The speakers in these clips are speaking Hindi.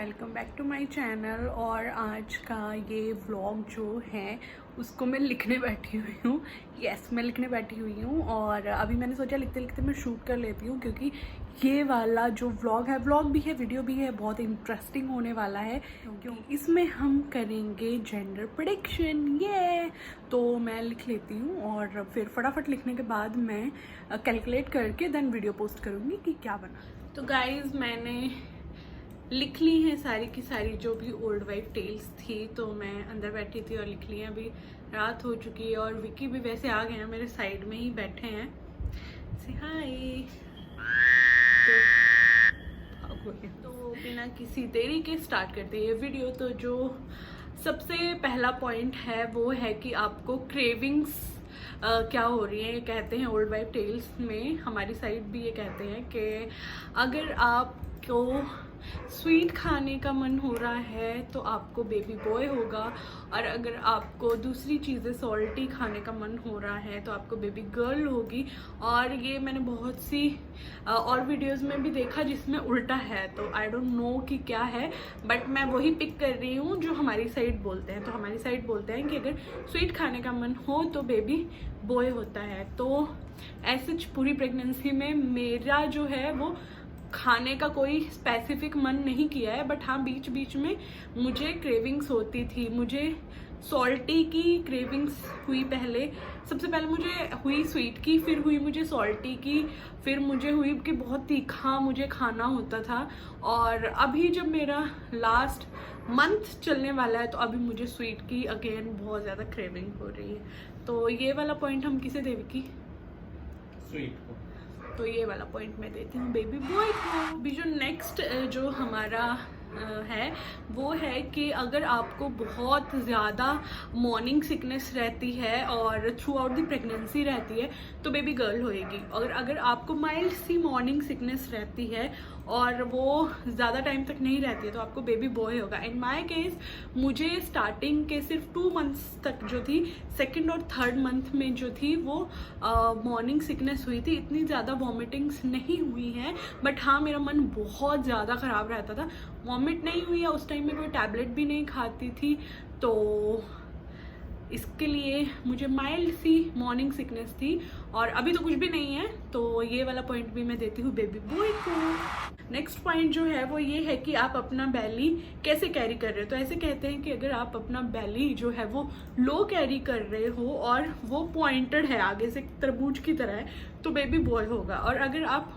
Welcome back to my channel. और आज का ये व्लॉग जो है उसको मैं लिखने बैठी हुई हूँ। यस, मैं लिखने बैठी हुई हूँ और अभी मैंने सोचा लिखते लिखते मैं शूट कर लेती हूँ, क्योंकि ये वाला जो व्लॉग भी है, वीडियो भी है, बहुत इंटरेस्टिंग होने वाला है, क्योंकि इसमें हम करेंगे जेंडर प्रेडिक्शन। ये तो मैं लिख लेती हूँ और फिर फटाफट लिखने के बाद मैं कैलकुलेट करके देन वीडियो पोस्ट करूँगी कि क्या बना। तो गाइज मैंने लिख ली हैं सारी की सारी जो भी ओल्ड वाइफ टेल्स थी, तो मैं अंदर बैठी थी और लिख ली हैं। अभी रात हो चुकी है और विकी भी वैसे आ गए हैं, मेरे साइड में ही बैठे हैं। से हाय। तो बिना किसी देरी के स्टार्ट करते हैं वीडियो। तो जो सबसे पहला पॉइंट है वो है कि आपको क्रेविंग्स क्या हो रही है। ये कहते हैं ओल्ड वाइफ टेल्स में, हमारी साइड भी ये कहते हैं कि अगर आपको स्वीट खाने का मन हो रहा है तो आपको बेबी बॉय होगा, और अगर आपको दूसरी चीज़ें सॉल्टी खाने का मन हो रहा है तो आपको बेबी गर्ल होगी। और ये मैंने बहुत सी और वीडियोस में भी देखा जिसमें उल्टा है, तो आई डोंट नो कि क्या है, बट मैं वही पिक कर रही हूँ जो हमारी साइड बोलते हैं। तो हमारी साइड बोलते हैं कि अगर स्वीट खाने का मन हो तो बेबी बॉय होता है। तो ऐसे पूरी प्रेगनेंसी में मेरा जो है वो खाने का कोई स्पेसिफिक मन नहीं किया है, बट हाँ बीच बीच में मुझे क्रेविंग्स होती थी। मुझे सॉल्टी की क्रेविंग्स हुई पहले, सबसे पहले मुझे हुई स्वीट की, फिर हुई मुझे सॉल्टी की, फिर मुझे हुई कि बहुत तीखा मुझे खाना होता था। और अभी जब मेरा लास्ट मंथ चलने वाला है तो अभी मुझे स्वीट की अगेन बहुत ज़्यादा क्रेविंग हो रही है। तो ये वाला पॉइंट हम किसे देवी की? स्वीट को। तो ये वाला पॉइंट मैं देती हूँ बेबी बॉय को। अभी जो नेक्स्ट जो हमारा है वो है कि अगर आपको बहुत ज़्यादा मॉर्निंग सिकनेस रहती है और थ्रू आउट द प्रेगनेंसी रहती है तो बेबी गर्ल होएगी। और अगर आपको माइल्ड सी मॉर्निंग सिकनेस रहती है और वो ज़्यादा टाइम तक नहीं रहती है तो आपको बेबी बॉय होगा। इन माय केस मुझे स्टार्टिंग के सिर्फ 2 मंथ्स तक जो थी, सेकंड और थर्ड मंथ में जो थी वो मॉर्निंग सिकनेस हुई थी। इतनी ज़्यादा वॉमिटिंग्स नहीं हुई हैं, बट हाँ मेरा मन बहुत ज़्यादा ख़राब रहता था। वॉमिट नहीं हुई है उस टाइम में, कोई टैबलेट भी नहीं खाती थी, तो इसके लिए मुझे माइल्ड सी मॉर्निंग सिकनेस थी। और अभी तो कुछ भी नहीं है, तो ये वाला पॉइंट भी मैं देती हूँ बेबी बॉय को। नेक्स्ट पॉइंट जो है वो ये है कि आप अपना बेली कैसे कैरी कर रहे हो। तो ऐसे कहते हैं कि अगर आप अपना बेली जो है वो लो कैरी कर रहे हो और वो पॉइंटेड है आगे से तरबूज की तरह है तो बेबी बॉय होगा। और अगर आप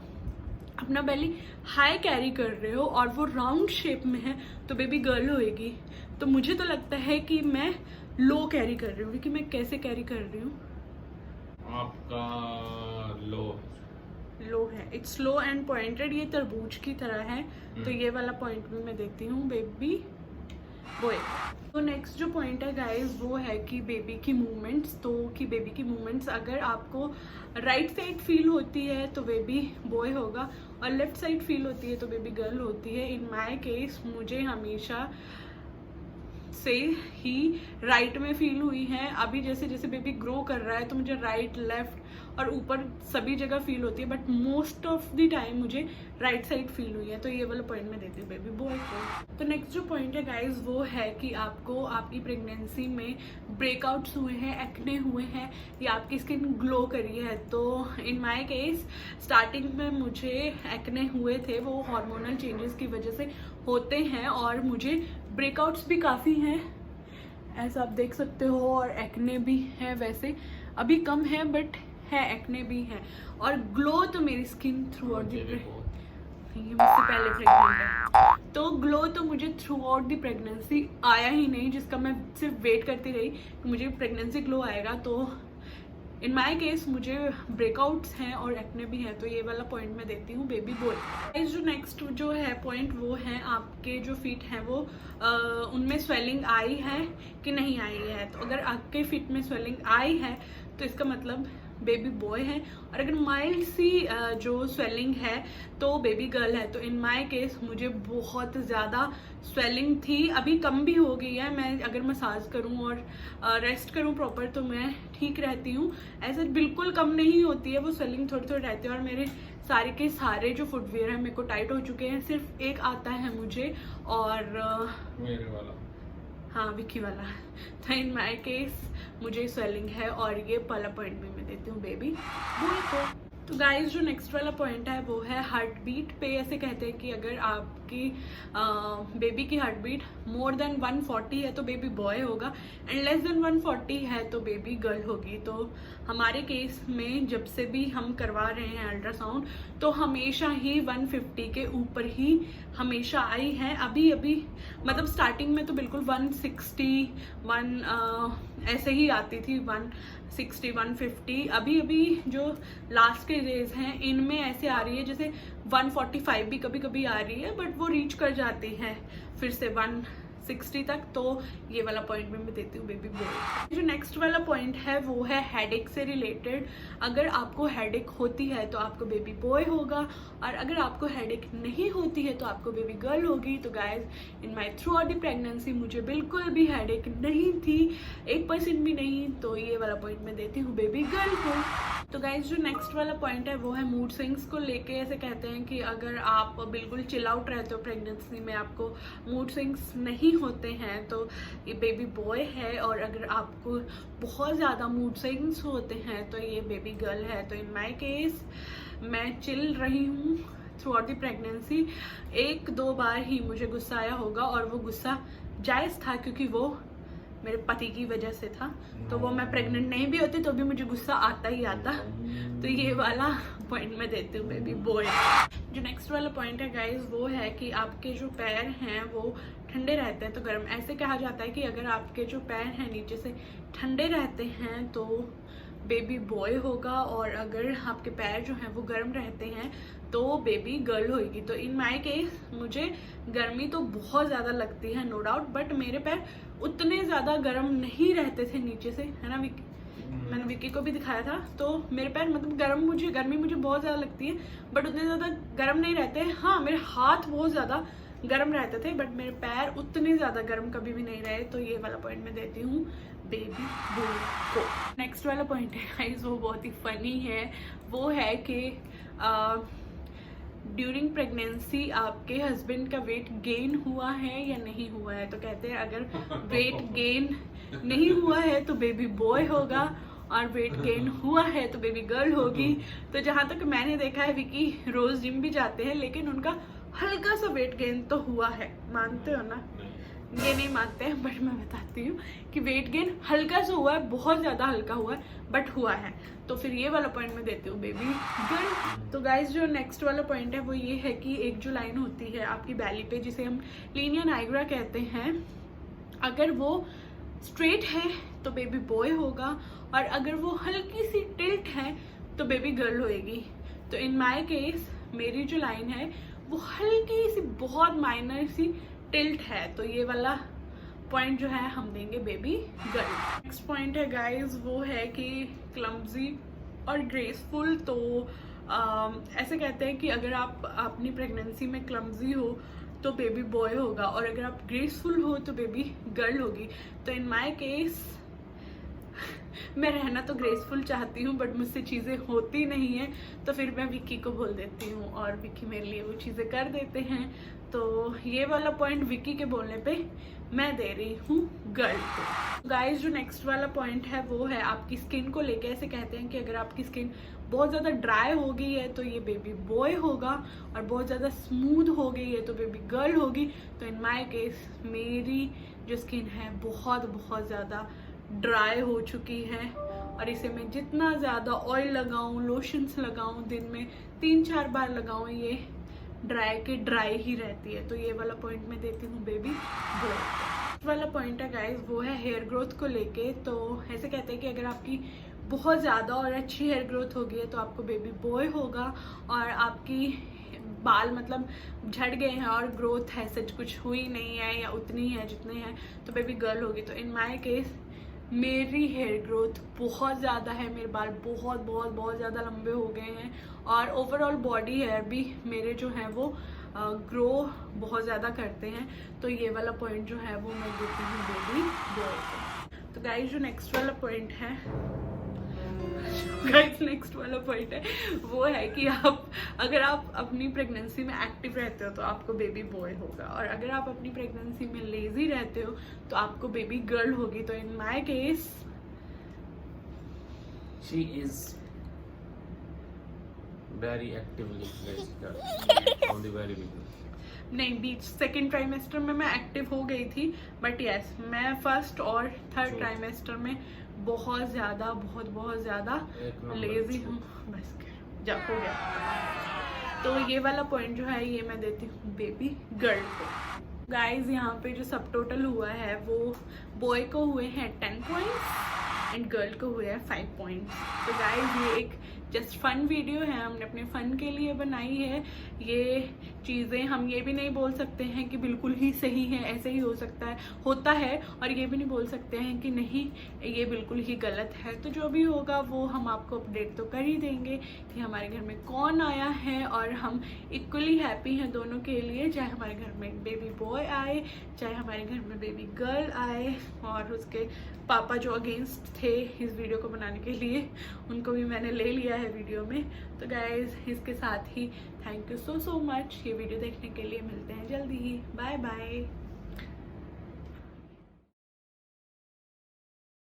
अपना बेली हाई कैरी कर रहे हो और वो राउंड शेप में है तो बेबी गर्ल होएगी। तो मुझे तो लगता है कि मैं लो कैरी कर रही हूँ, क्योंकि मैं कैसे कैरी कर रही हूँ, आपका लो है, इट्स लो एंड पॉइंटेड, ये तरबूज की तरह है। तो ये वाला पॉइंट भी मैं देती हूँ बेबी बॉय। तो नेक्स्ट जो पॉइंट है गाइज वो है कि बेबी की मूवमेंट्स। तो कि बेबी की मूवमेंट्स अगर आपको राइट साइड फील होती है तो बेबी बॉय होगा, और लेफ्ट साइड फील होती है तो बेबी गर्ल होती है। इन माय केस मुझे हमेशा से ही राइट में फील हुई है। अभी जैसे जैसे बेबी ग्रो कर रहा है तो मुझे राइट, लेफ्ट और ऊपर सभी जगह फील होती है, but most of the time मुझे राइट साइड फील हुई है। तो ये वाला पॉइंट मैं देती हूँ बेबी बॉय को। तो नेक्स्ट जो पॉइंट है गाइज वो है कि आपको आपकी प्रेगनेंसी में ब्रेकआउट्स हुए हैं, एक्ने हुए हैं, या आपकी स्किन ग्लो करी है। तो इन माय केस स्टार्टिंग में मुझे एक्ने हुए थे, वो हार्मोनल चेंजेस की वजह से होते हैं, और मुझे ब्रेकआउट्स भी काफ़ी हैं ऐसा आप देख सकते हो, और एक्ने भी है, वैसे अभी कम है बट है, एक्ने भी है। और ग्लो तो मेरी स्किन थ्रू आउट दी, ये मुझसे पहले प्रेग्नेंट है, तो ग्लो तो मुझे थ्रू आउट दी प्रेगनेंसी आया ही नहीं, जिसका मैं सिर्फ वेट करती रही कि मुझे प्रेगनेंसी ग्लो आएगा। तो इन माय केस मुझे ब्रेकआउट्स हैं और एक्ने भी हैं, तो ये वाला पॉइंट मैं देती हूँ बेबी बॉय। जो नेक्स्ट जो है पॉइंट वो है आपके जो फीट हैं वो उनमें स्वेलिंग आई है कि नहीं आई है। तो अगर आपके फीट में स्वेलिंग आई है तो इसका मतलब बेबी बॉय है, और अगर माइल्ड सी जो स्वेलिंग है तो बेबी गर्ल है। तो इन माय केस मुझे बहुत ज़्यादा स्वेलिंग थी, अभी कम भी हो गई है। मैं अगर मसाज करूं और रेस्ट करूं प्रॉपर तो मैं ठीक रहती हूँ, ऐसे बिल्कुल कम नहीं होती है, वो स्वेलिंग थोड़ी थोड़ी रहती है। और मेरे सारे के सारे जो फुटवेयर है मेरे को टाइट हो चुके हैं, सिर्फ एक आता है मुझे, और मेरे वाला, हाँ विक्की वाला। तो इन माय केस मुझे स्वेलिंग है, और ये पहला पॉइंट भी मैं देती हूँ बेबी बॉय को। तो गाइस जो नेक्स्ट वाला पॉइंट है वो है हार्ट बीट पे। ऐसे कहते हैं कि अगर आपकी बेबी की हार्ट बीट मोर देन 140 है तो बेबी बॉय होगा, एंड लेस देन 140 है तो बेबी गर्ल होगी। तो हमारे केस में जब से भी हम करवा रहे हैं अल्ट्रासाउंड तो हमेशा ही 150 के ऊपर ही हमेशा आई है। अभी अभी मतलब स्टार्टिंग में तो बिल्कुल 161 ऐसे ही आती थी, 160 150। अभी अभी जो लास्ट के डेज हैं इनमें ऐसे आ रही है जैसे 145 भी कभी कभी आ रही है, बट वो रीच कर जाती है फिर से 160 तक। तो ये वाला पॉइंट भी मैं देती हूँ बेबी बॉय। जो नेक्स्ट वाला पॉइंट है वो है हेडेक से रिलेटेड। अगर आपको हेडेक होती है तो आपको बेबी बॉय होगा, और अगर आपको हेडेक नहीं होती है तो आपको बेबी गर्ल होगी। तो guys in my through out the pregnancy मुझे बिल्कुल भी हेडेक नहीं थी, 1% भी नहीं। तो ये वाला पॉइंट मैं देती हूँ बेबी गर्ल को। तो गाइज जो नेक्स्ट वाला पॉइंट है वो है मूड स्विंग्स को लेके। ऐसे कहते हैं कि अगर आप बिल्कुल चिल आउट रहते हो प्रेगनेंसी में, आपको मूड स्विंग्स नहीं होते हैं तो ये बेबी बॉय है, और अगर आपको बहुत ज़्यादा मूड स्विंग्स होते हैं तो ये बेबी गर्ल है। तो इन माय केस मैं चिल रही हूँ थ्रू आउट द प्रेगनेंसी। 1-2 बार ही मुझे गुस्सा आया होगा, और वो गुस्सा जायज़ था क्योंकि वो मेरे पति की वजह से था। तो वो मैं प्रेग्नेंट नहीं भी होती तो भी मुझे गुस्सा आता ही आता। तो ये वाला पॉइंट मैं देती हूँ बेबी बॉय। जो नेक्स्ट वाला पॉइंट है गाइज वो है कि आपके जो पैर हैं वो ठंडे रहते हैं तो गर्म। ऐसे कहा जाता है कि अगर आपके जो पैर हैं नीचे से ठंडे रहते हैं तो बेबी बॉय होगा, और अगर आपके पैर जो हैं वो गर्म रहते हैं तो बेबी गर्ल होगी। तो इन माय केस मुझे गर्मी तो बहुत ज़्यादा लगती है नो डाउट, बट मेरे पैर उतने ज़्यादा गर्म नहीं रहते थे नीचे से, है ना विक्की? मैंने विक्की को भी दिखाया था। तो मेरे पैर मतलब गर्मी मुझे बहुत ज़्यादा लगती है, बट उतने ज़्यादा गर्म नहीं रहते। हाँ मेरे हाथ बहुत ज़्यादा गर्म रहते थे, बट मेरे पैर उतने ज़्यादा गर्म कभी भी नहीं रहे। तो ये वाला पॉइंट मैं देती हूँ बेबी बॉय को। नेक्स्ट वाला पॉइंट है गाइस वो बहुत ही फनी है। वो है कि ड्यूरिंग प्रेगनेंसी आपके हस्बैंड का वेट गेन हुआ है या नहीं हुआ है। तो कहते हैं अगर वेट गेन नहीं हुआ है तो बेबी बॉय होगा, और वेट गेन हुआ है तो बेबी गर्ल होगी। तो जहाँ तक मैंने देखा है विकी रोज जिम भी जाते हैं, लेकिन उनका हल्का सा वेट गेन तो हुआ है, मानते हो ना? ये नहीं मानते हैं, बट मैं बताती हूँ कि वेट गेन हल्का सा हुआ है, बहुत ज़्यादा हल्का हुआ है बट हुआ है। तो फिर ये वाला पॉइंट मैं देती हूँ बेबी गर्ल। तो गाइज जो नेक्स्ट वाला पॉइंट है वो ये है कि एक जो लाइन होती है आपकी बैली पे जिसे हम लीनिया नाइग्रा कहते हैं, अगर वो स्ट्रेट है तो बेबी बॉय होगा, और अगर वो हल्की सी टिल्ट है तो बेबी गर्ल होएगी। तो इन माय केस मेरी जो लाइन है वो हल्की सी बहुत माइनर सी टिल्ट है। तो ये वाला पॉइंट जो है हम देंगे बेबी गर्ल। नेक्स्ट पॉइंट है गाइज वो है कि क्लम्जी और ग्रेसफुल। तो ऐसे कहते हैं कि अगर आप अपनी प्रेगनेंसी में क्लम्जी हो तो बेबी बॉय होगा, और अगर आप ग्रेसफुल हो तो बेबी गर्ल होगी। तो इन माय केस मैं रहना तो ग्रेसफुल चाहती हूँ, बट मुझसे चीज़ें होती नहीं है, तो फिर मैं विक्की को बोल देती हूँ और विक्की मेरे लिए वो चीज़ें कर देते हैं। तो ये वाला पॉइंट विक्की के बोलने पे मैं दे रही हूँ गर्ल को। गाइस जो नेक्स्ट वाला पॉइंट है वो है आपकी स्किन को लेके। ऐसे कहते हैं कि अगर आपकी स्किन बहुत ज़्यादा ड्राई हो गई है तो ये बेबी बॉय होगा, और बहुत ज़्यादा स्मूथ हो गई है तो बेबी गर्ल होगी। तो इन माय केस मेरी जो स्किन है बहुत ज़्यादा ड्राई हो चुकी है, और इसे मैं जितना ज़्यादा ऑयल लगाऊं, लोशंस लगाऊं, दिन में 3-4 बार लगाऊं, ये ड्राई के ड्राई ही रहती है। तो ये वाला पॉइंट मैं देती हूँ बेबी बॉय। वाला पॉइंट है गाइस वो है हेयर ग्रोथ को लेके। तो ऐसे कहते हैं कि अगर आपकी बहुत ज़्यादा और अच्छी हेयर ग्रोथ हो गई है तो आपको बेबी बॉय होगा, और आपकी बाल मतलब झड़ गए हैं और ग्रोथ है सच कुछ हुई नहीं है या उतनी है जितने हैं तो बेबी गर्ल होगी। तो इन माय केस मेरी हेयर ग्रोथ बहुत ज़्यादा है, मेरे बाल बहुत बहुत बहुत ज़्यादा लंबे हो गए हैं और ओवरऑल बॉडी हेयर भी मेरे जो है वो ग्रो बहुत ज़्यादा करते हैं। तो ये वाला पॉइंट जो है वो मैं देती हूँ बेबी बॉय को। तो गाइस जो नेक्स्ट वाला पॉइंट है वो है कि अगर आप अपनी प्रेगनेंसी में एक्टिव रहते हो तो आपको बेबी बॉय होगा, और अगर आप अपनी प्रेगनेंसी में लेजी रहते हो तो आपको बेबी गर्ल होगी। तो in my case she is very actively registered from the very beginning. नहीं, बीच सेकेंड ट्राइमेस्टर में मैं एक्टिव हो गई थी, बट यस मैं फर्स्ट और थर्ड ट्राइमेस्टर में बहुत ज़्यादा बहुत ज़्यादा लेजी हूँ। बस जब हो गया। तो ये वाला पॉइंट जो है ये मैं देती हूँ बेबी गर्ल को। गाइज यहाँ पे जो सब टोटल हुआ है वो बॉय को हुए हैं 10 पॉइंट्स एंड गर्ल को हुए हैं 5 पॉइंट्स। तो गाइज ये एक जस्ट फन वीडियो है, हमने अपने फन के लिए बनाई है। ये चीज़ें हम ये भी नहीं बोल सकते हैं कि बिल्कुल ही सही है, ऐसे ही होता है, और ये भी नहीं बोल सकते हैं कि नहीं ये बिल्कुल ही गलत है। तो जो भी होगा वो हम आपको अपडेट तो कर ही देंगे कि हमारे घर में कौन आया है, और हम इक्वली हैप्पी हैं दोनों के लिए, चाहे हमारे घर में बेबी बॉय आए चाहे हमारे घर में बेबी गर्ल आए। और उसके पापा जो अगेंस्ट थे इस वीडियो को बनाने के लिए, उनको भी मैंने ले लिया है वीडियो में। तो गाइज इसके साथ ही थैंक यू सो मच ये वीडियो देखने के लिए। मिलते हैं जल्दी ही, बाय बाय।